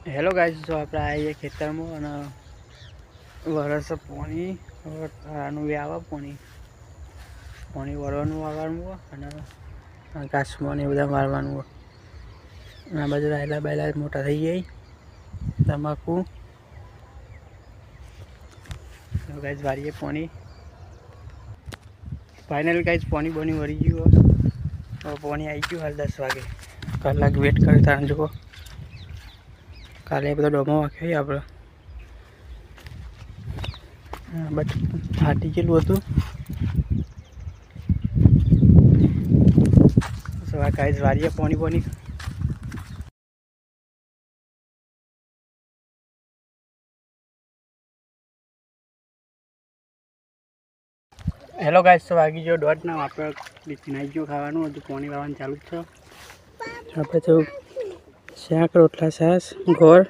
Hello guys, जो આપણે આવીએ ખેતરમાં અને વરસ પાણી આનું આવે પાણી વળવાનું આવવાનું અને ઘાસમાં ને બધા મારવાનું. આ બાજુ રાયલા બાયલા મોટા થઈ જાય તમાકુ. ગાઈસ વારીએ પાણી ફાઇનલ ગાઈસ પાણી બની વળી ગયું. હવે પાણી આવી ગયું. હાલ 10 વાગે કલાક વેટ કરતા જુઓ. કાલે બધો ડોમો વાખ્યો આપણે બટ ફાટી ગયેલું હતું. સવા ગાઈસ વારીએ પાણી હેલો ગાઈસ, તો વાગી ગયો 1:30 ના. આપણે નાઈ ગયો ખાવાનું હતું. પાણી વાળવાનું ચાલુ જ છે. આપણે તો શાક રોટલા છાશ ગોળ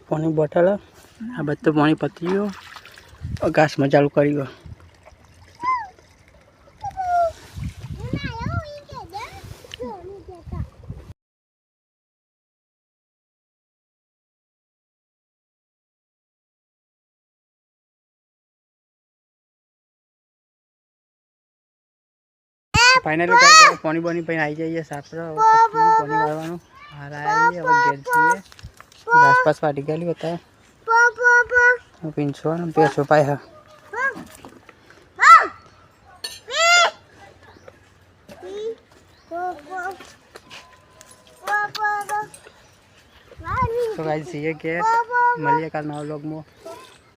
પાણી બોટલ આ બધું પાણી પતી ગયું. ઘાસમાં ચાલુ કરી ગયો. ફાઇનલી પાણી પાણી પછી આવી જઈએ સાપરા. પાણી વાળવાનું હાલ આવીએ. હવે ઘેર જઈએ. આસપાસ ફાટી ગયેલી હતા પીંછો ને પેસો પાયા. તો ગાઈસ છીએ કે મળીએ કાલ નવા વ્લોગમાં.